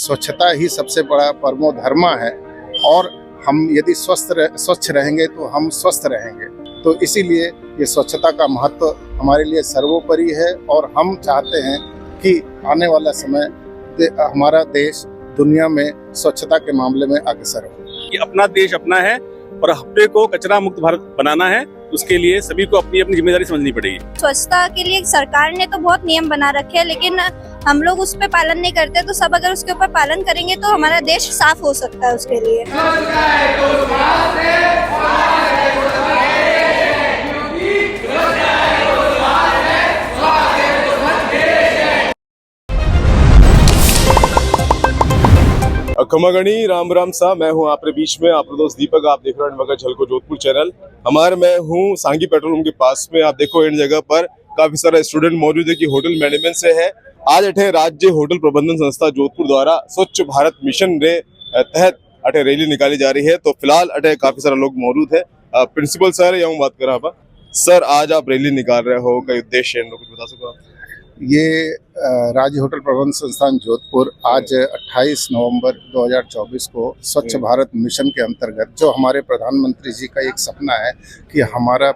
स्वच्छता ही सबसे बड़ा परमो धर्म है और हम यदि स्वच्छ रहेंगे तो हम स्वस्थ रहेंगे। तो इसीलिए ये स्वच्छता का महत्व हमारे लिए सर्वोपरि है और हम चाहते हैं कि आने वाला समय हमारा देश दुनिया में स्वच्छता के मामले में अग्रसर हो। कि अपना देश अपना है और हफ्ते को कचरा मुक्त भारत बनाना है, उसके लिए सभी को अपनी अपनी जिम्मेदारी समझनी पड़ेगी। स्वच्छता के लिए सरकार ने तो बहुत नियम बना रखे हैं, लेकिन हम लोग उस पर पालन नहीं करते। तो सब अगर उसके ऊपर पालन करेंगे तो हमारा देश साफ हो सकता है। उसके लिए खमागणी राम राम सा, मैं हूं आपके बीच में आपका दोस्त दीपक। आप देख रहे हैं मगर झलको जोधपुर चैनल। मैं हूं सांगी पेट्रोल पंप के पास में। आप देखो इन जगह पर काफी सारे स्टूडेंट मौजूद है कि होटल मैनेजमेंट से है। आज अठे राज्य होटल प्रबंधन संस्था जोधपुर द्वारा स्वच्छ भारत मिशन रे तहत अठे रैली निकाली जा रही है। तो फिलहाल अठे काफी सारे लोग मौजूद है। प्रिंसिपल सर या बात कर रहा सर, आज आप रैली निकाल रहे हो, कई उद्देश्य है, कुछ बता सको आप? ये राज्य होटल प्रबंधन संस्थान जोधपुर आज 28 नवंबर 2024 को स्वच्छ भारत मिशन के अंतर्गत, जो हमारे प्रधानमंत्री जी का एक सपना है कि हमारा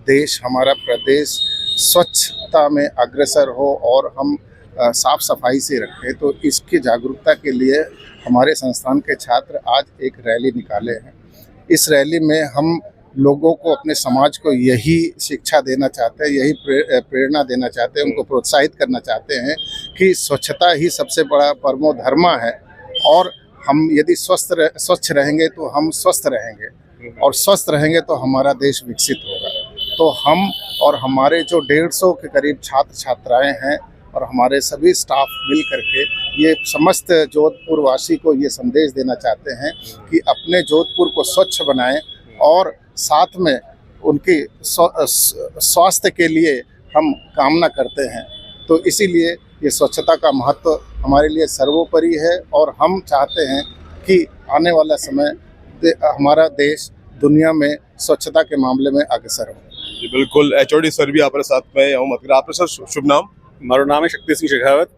देश, हमारा प्रदेश स्वच्छता में अग्रसर हो और हम साफ सफाई से रखें, तो इसकी जागरूकता के लिए हमारे संस्थान के छात्र आज एक रैली निकाले हैं। इस रैली में हम लोगों को, अपने समाज को यही शिक्षा देना चाहते हैं, यही प्रेरणा देना चाहते हैं, उनको प्रोत्साहित करना चाहते हैं कि स्वच्छता ही सबसे बड़ा परमो धर्म है और हम यदि स्वच्छ रहेंगे तो हम स्वस्थ रहेंगे और स्वस्थ रहेंगे तो हमारा देश विकसित होगा। तो हम और हमारे जो 150 के करीब छात्र छात्राएं हैं और हमारे सभी स्टाफ मिल करके ये समस्त जोधपुर वासी को ये संदेश देना चाहते हैं कि अपने जोधपुर को स्वच्छ बनाएं और साथ में उनकी स्वास्थ्य के लिए हम कामना करते हैं। तो इसीलिए ये स्वच्छता का महत्व हमारे लिए सर्वोपरि है और हम चाहते हैं कि आने वाला समय हमारा देश दुनिया में स्वच्छता के मामले में अग्रसर हो। जी बिल्कुल। एचओडी सर भी आपके साथ में आपका सर शुभ नाम? हमारा नाम है शक्ति सिंह शेखावत।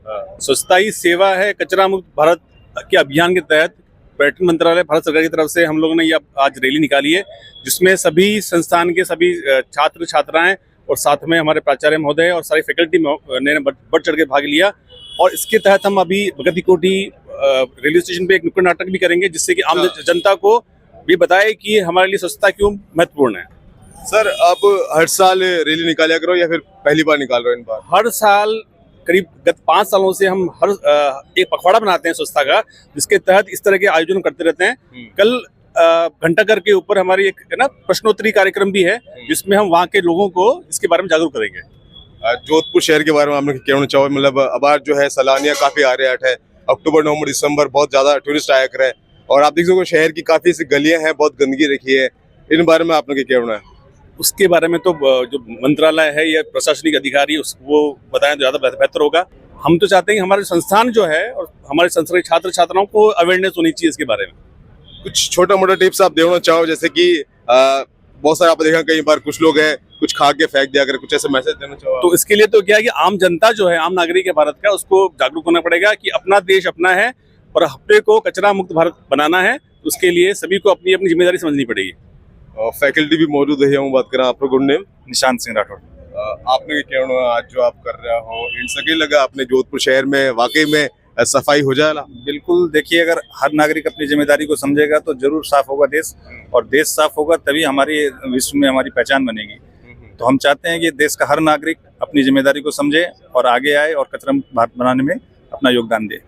स्वच्छता ही सेवा है कचरा मुक्त भारत के अभियान के तहत पर्यटन मंत्रालय भारत सरकार की तरफ से हम लोगों ने ये आज रैली निकाली है, जिसमें सभी संस्थान के सभी छात्र छात्राएं और साथ में हमारे प्राचार्य महोदय और सारी फैकल्टी ने बढ़ चढ़ के भाग लिया। और इसके तहत हम अभी भगत कोठी रेलवे स्टेशन पे एक नुक्कड़ नाटक भी करेंगे, जिससे कि आम जनता को भी बताए कि हमारे लिए स्वच्छता क्यों महत्वपूर्ण है। सर, आप हर साल रैली निकाला करो या फिर पहली बार निकाल रहे हो इन बार? हर साल करीब गत 5 सालों से हम हर एक पखवाड़ा बनाते हैं स्वच्छता का, जिसके तहत इस तरह के आयोजन करते रहते हैं। कल घंटाघर के ऊपर हमारी एक प्रश्नोत्तरी कार्यक्रम भी है, जिसमें हम वहाँ के लोगों को इसके बारे में जागरूक करेंगे। जोधपुर शहर के बारे में आपने कहना चाहो? मतलब अब जो है सैलानियाँ काफी आ रहे हैं। अक्टूबर नवंबर दिसंबर बहुत ज्यादा टूरिस्ट आया करे और आप देख सकते हो शहर की काफी सी गलियां हैं, बहुत गंदगी रखी है। इन बारे में आपने क्या कहना है? उसके बारे में तो जो मंत्रालय है या प्रशासनिक अधिकारी वो बताएं तो ज्यादा बेहतर होगा। हम तो चाहते हैं कि हमारे संस्थान जो है और हमारे संस्थान के छात्र छात्राओं को अवेयरनेस होनी चाहिए इसके बारे में। कुछ छोटा मोटा टिप्स आप देना चाहो? जैसे कि बहुत सारे आपने देखा कई बार कुछ लोग हैं कुछ खा के फेंक दिया, अगर कुछ ऐसे मैसेज देना चाहो? तो इसके लिए तो क्या है कि आम जनता जो है, आम नागरिक है भारत का, उसको जागरूक होना पड़ेगा कि अपना देश अपना है और हफ्ते को कचरा मुक्त भारत बनाना है। उसके लिए सभी को अपनी अपनी जिम्मेदारी समझनी पड़ेगी। फैकल्टी भी मौजूद है। हम बात करें, आपका गुड नेम? निशांत सिंह राठौड़। आपने क्या कहना आज जो आप कर रहे हो, इन सके लगा अपने जोधपुर शहर में वाकई में सफाई हो जाएगा? बिल्कुल। देखिए, अगर हर नागरिक अपनी जिम्मेदारी को समझेगा तो जरूर साफ होगा देश, और देश साफ होगा तभी हमारी विश्व में हमारी पहचान बनेगी। तो हम चाहते हैं कि देश का हर नागरिक अपनी जिम्मेदारी को समझे और आगे आए और कचरा मुक्त भारत बनाने में अपना योगदान दे।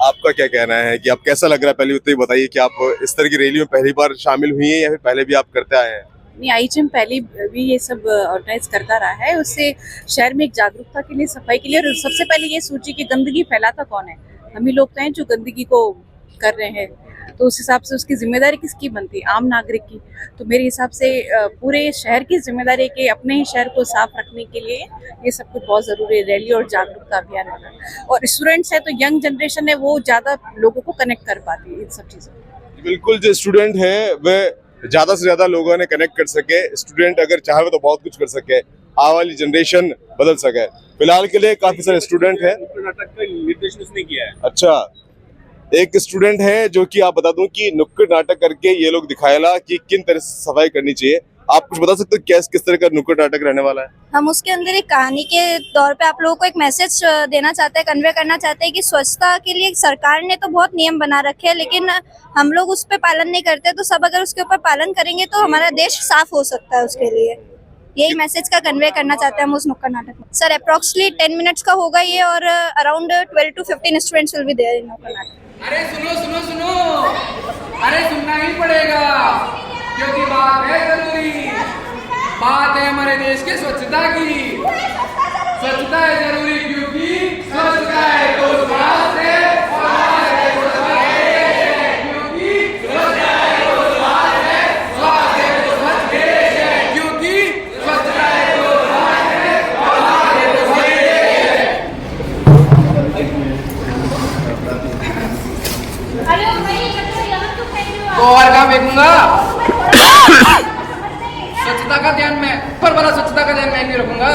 आपका क्या कहना है कि आप कैसा लग रहा है? पहले तो ये बताइए कि आप इस तरह की रैली में पहली बार शामिल हुई हैं या फिर पहले भी आप करते आए हैं? नहीं, आईजीएम पहले भी ये सब ऑर्गेनाइज करता रहा है। उससे शहर में एक जागरूकता के लिए, सफाई के लिए, और सबसे पहले ये सोचिए कि गंदगी फैलाता कौन है? हम ही लोग तो हैं जो गंदगी को कर रहे हैं। तो उस हिसाब से उसकी जिम्मेदारी किसकी बनती है? आम नागरिक की। तो मेरे हिसाब से पूरे शहर की जिम्मेदारी है कि अपने ही शहर को साफ रखने के लिए ये सब कुछ बहुत जरूरी है, रैली और जागरूकता अभियान वाला। और स्टूडेंट्स है तो यंग जनरेशन है, वो ज्यादा लोगों को कनेक्ट कर पाती है इन सब चीजों। बिल्कुल, जो स्टूडेंट है वह ज्यादा से ज्यादा लोगों ने कनेक्ट कर सके। स्टूडेंट अगर चाहे तो बहुत कुछ कर सके, आने वाली जनरेशन बदल सके। फिलहाल के लिए काफी सारे स्टूडेंट हैं। नाटक का निर्देशन उसने किया है। अच्छा, एक स्टूडेंट है जो कि आप बता दूं कि नुक्कड़ नाटक करके ये लोग दिखाएला कि किन तरह से सफाई करनी चाहिए। आप कुछ बता सकते हो क्या किस तरह का नुक्कड़ नाटक रहने वाला है? हम उसके अंदर एक कहानी के तौर पे आप लोगों को एक मैसेज देना चाहते हैं, कन्वे करना चाहते हैं कि स्वच्छता के लिए सरकार ने तो बहुत नियम बना रखे हैं, लेकिन हम लोग उस पर पालन नहीं करते। तो सब अगर उसके ऊपर पालन करेंगे तो हमारा देश साफ हो सकता है। उसके लिए यही मैसेज का कन्वे करना चाहते हैं हम उस नुक्कड़ नाटक में। सर अप्रोक्सीमेटली 10 मिनट्स का होगा ये, और around 12 to 15 students will be there in नुक्कड़ नाटक। अरे सुनो सुनो सुनो, अरे सुनना ही पड़ेगा क्योंकि बात है जरूरी। बात है हमारे देश के स्वच्छता की। स्वच्छता है जरूरी क्योंकि स्वच्छता है तो स्वास्थ्य है, स्वास्थ्य है तो स्वच्छ है, क्योंकि स्वच्छता है तो स्वास्थ्य है, स्वास्थ्य है तो स्वच्छ देश है, क्योंकि स्वच्छता है तो स्वास्थ्य है, स्वास्थ्य है तो स्वच्छ देश है। तो और कहाँ फेंकूंगा? स्वच्छता का ध्यान मैं पर वाला स्वच्छता का ध्यान मैं नहीं रखूंगा।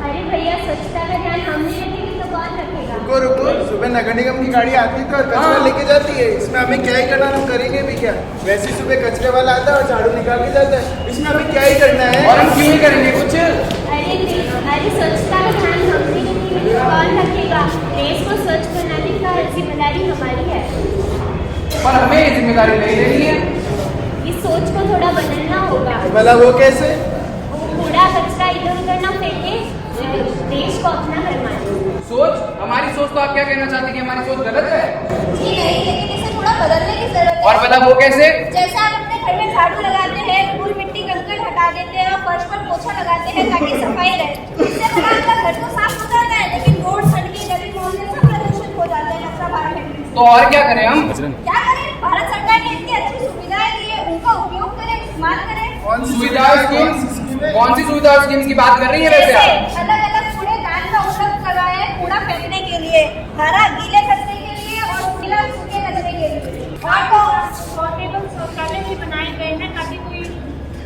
अरे भैया स्वच्छता का ध्यान हम नहीं रखेंगे तो कौन रखेगा? रुको रुको, सुबह नगर निगम की गाड़ी आती है तो और कचरा लेके जाती है। इसमें हमें क्या ही करना, हम करेंगे भी क्या? वैसे ही सुबह कचरे वाला आता है और झाड़ू निकाल के जाता है। इसमें हमें क्या ही करना है? और हम क्यों ही करेंगे कुछ? अरे स्वच्छता का ध्यान हम नहीं रखेंगे तो कौन रखेगा? देश को स्वच्छ बनाने का जिम्मेदारी हमारी है। पर हमें ये जिम्मेदारी नहीं लेनी है। इस सोच को थोड़ा बदलना होगा। भला वो कैसे? कूड़ा कचरा इधर उधर न फेंके, देश को अपना घर माने। सोच, हमारी सोच तो आप क्या कहना चाहते हैं कि हमारी सोच गलत है? जी नहीं, लेकिन इसे थोड़ा बदलने की जरूरत है। और भला वो कैसे? जैसे आप अपने घर में झाड़ू लगाते हैं, धूल मिट्टी कंकड़ हटा देते हैं और फर्श पर पोछा लगाते हैं ताकि सफाई रहे। इससे हमारा आपका घर तो साफ हो जाता है, लेकिन रोड सड़कें गली मोहल्ले सब प्रदूषित हो जाते हैं कचरा बाहर फेंकने से। तो और क्या करें हम? क्या करें? भारत सरकार ने इतनी अच्छी सुविधाएं दी है, उनका उपयोग करें, इस्तेमाल करें। सुविधा स्कीम्स, कौन सी सुविधा स्कीम्स की बात कर रही है वैसे आप? अलग अलग कूड़ेदान का उपलब्ध करवाया है, कूड़ा फेंकने के लिए, हरा गीले कचरे के लिए और गीला सूखे कचरे के लिए। और तो पोर्टेबल शौचालय भी बनाए गए हैं ताकि कोई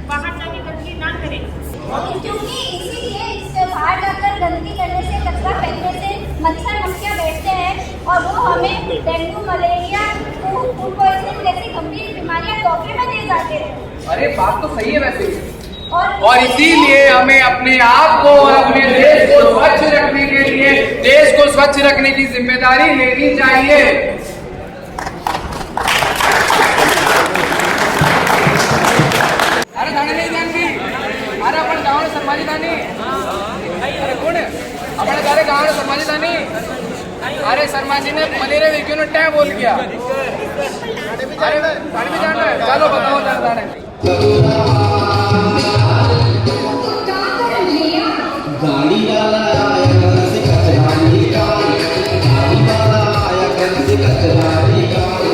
बाहर जाके गंदगी ना करे। क्योंकि इसीलिए इससे बाहर जाकर गंदगी करने से, कचरा फेंकने से मच्छर मक्खियाँ बैठते हैं और वो हमें डेंगू, मलेरिया, फूड पॉइजनिंग जैसी गंभीर बीमारियां तोहफे में दे जाते हैं। अरे बात तो सही है वैसे, और इसीलिए हमें अपने आप को और अपने देश को स्वच्छ रखने के लिए देश को स्वच्छ रखने की जिम्मेदारी लेनी चाहिए। अरे थाने नहीं जानती, अरे अपन गाँव में समाजी थानी, अरे कौन है अपने गाँव में समाजी थानी? अरे शर्मा जी ने मलेरिया व्यक्तियों ने टैग बोल किया। अरे थाने भी जाना है, चलो बताओ थाने। गाड़ी वाला आया घर से कचरा निकाल, गाड़ी वाला आया घर से कचरा निकाल,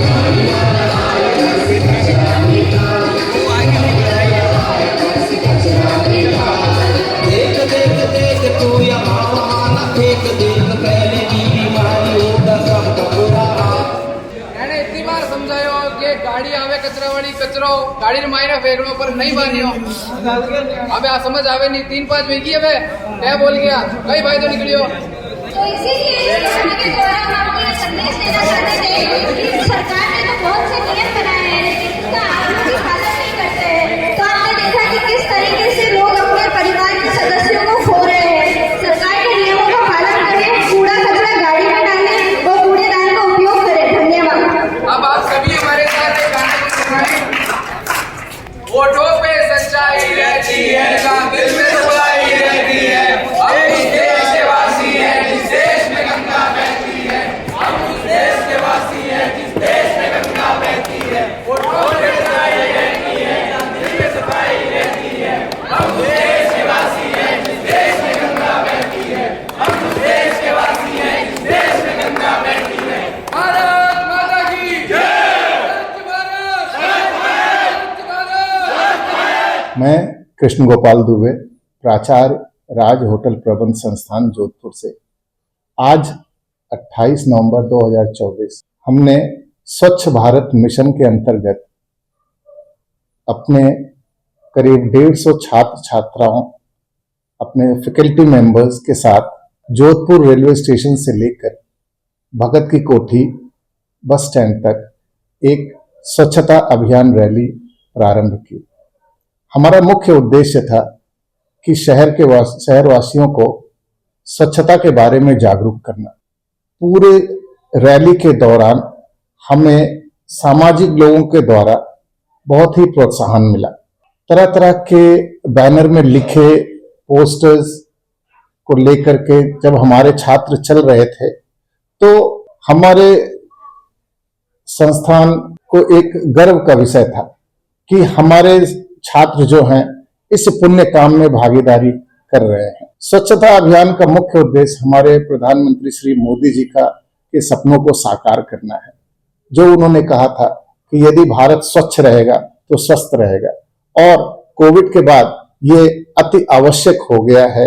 गाड़ी वाला आया घर से कचरा निकाल, गाड़ी वाला आया घर से कचरा निकाल। देख देख देख तू यहाँ वहाँ न फेंक, देख पहले की बीमारी होगा सबका बुरा हाल। मैंने इतनी बार समझायो कि गाड़ी आवे कचरा वाली कचरो गाड़ी मायने फेंकने पर नहीं बानियो। अब यहाँ समझ आवे नहीं, 3-5 वेगी है क्या बोल गया कई भाई तो निकलियो। तो इसीलिए इस कहानी के द्वारा हम आपको ये संदेश देना चाहते थे कि सरकार ने तो बहुत से नियम बनाए हैं, लेकिन उसका आप लोग भी पालन नहीं करते हैं। तो आपने देखा कि किस तरीके से लोग अपने परिवार के सदस्यों को खो रहे हैं। सरकार के नियमों का पालन करें, कूड़ा कचरा गाड़ी में डालें और कूड़ेदान का उपयोग करें। धन्यवाद। अब आप सभी हमारे साथ एक गाने को सुनाएं। होठों पे सच्चाई रहती है, दिल में सफाई रहती है, हम उस देश के वासी हैं जिस देश में गंगा बहती है, हम उस देश के वासी हैं जिस देश में गंगा बहती है। होठों पे सच्चाई रहती है, दिल में सफाई रहती है, हम उस देश के वासी हैं जिस देश में गंगा बहती है, हम उस देश के वासी हैं जिस देश में गंगा बहती है। भारत माता की जय। मैं कृष्ण गोपाल दुबे, प्राचार्य राज होटल प्रबंध संस्थान जोधपुर से। आज 28 नवंबर 2024 हमने स्वच्छ भारत मिशन के अंतर्गत अपने करीब 150 छात्र छात्राओं, अपने फैकल्टी मेंबर्स के साथ जोधपुर रेलवे स्टेशन से लेकर भगत की कोठी, बस स्टैंड तक एक स्वच्छता अभियान रैली प्रारंभ की। हमारा मुख्य उद्देश्य था कि शहरवासियों को स्वच्छता के बारे में जागरूक करना। पूरे रैली के दौरान हमें सामाजिक लोगों के द्वारा बहुत ही प्रोत्साहन मिला। तरह तरह के बैनर में लिखे पोस्टर्स को लेकर के जब हमारे छात्र चल रहे थे तो हमारे संस्थान को एक गर्व का विषय था कि हमारे छात्र जो हैं इस पुण्य काम में भागीदारी कर रहे हैं। स्वच्छता अभियान का मुख्य उद्देश्य हमारे प्रधानमंत्री श्री मोदी जी के सपनों को साकार करना है। जो उन्होंने कहा था कि यदि भारत स्वच्छ रहेगा तो स्वस्थ रहेगा, और कोविड के बाद ये अति आवश्यक हो गया है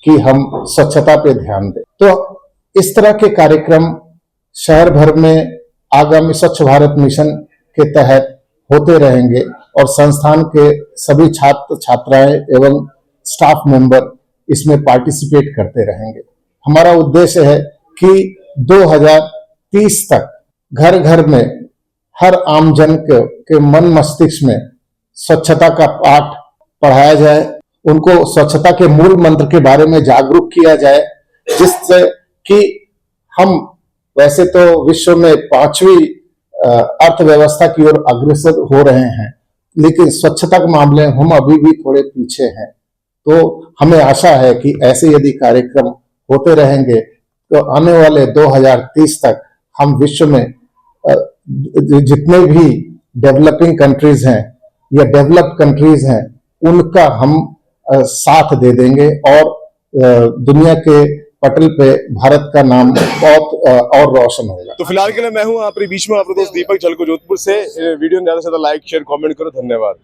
कि हम स्वच्छता पे ध्यान दें। तो इस तरह के कार्यक्रम शहर भर में आगामी स्वच्छ भारत मिशन के तहत होते रहेंगे और संस्थान के सभी छात्र छात्राएं एवं स्टाफ मेंबर इसमें पार्टिसिपेट करते रहेंगे। हमारा उद्देश्य है कि 2030 तक घर घर में हर आमजन के मन मस्तिष्क में स्वच्छता का पाठ पढ़ाया जाए, उनको स्वच्छता के मूल मंत्र के बारे में जागरूक किया जाए, जिससे कि हम वैसे तो विश्व में 5वीं अर्थव्यवस्था की ओर अग्रसर हो रहे हैं, लेकिन स्वच्छता के मामले में हम अभी भी थोड़े पीछे हैं। तो हमें आशा है कि ऐसे यदि कार्यक्रम होते रहेंगे तो आने वाले 2030 तक हम विश्व में जितने भी डेवलपिंग कंट्रीज हैं या डेवलप्ड कंट्रीज हैं उनका हम साथ दे देंगे और दुनिया के पटल पे भारत का नाम बहुत और रोशन होगा। तो फिलहाल के लिए मैं हूं आपके बीच में आपका दोस्त दीपक झलको जोधपुर से। वीडियो को ज्यादा से ज्यादा लाइक शेयर कमेंट करो। धन्यवाद।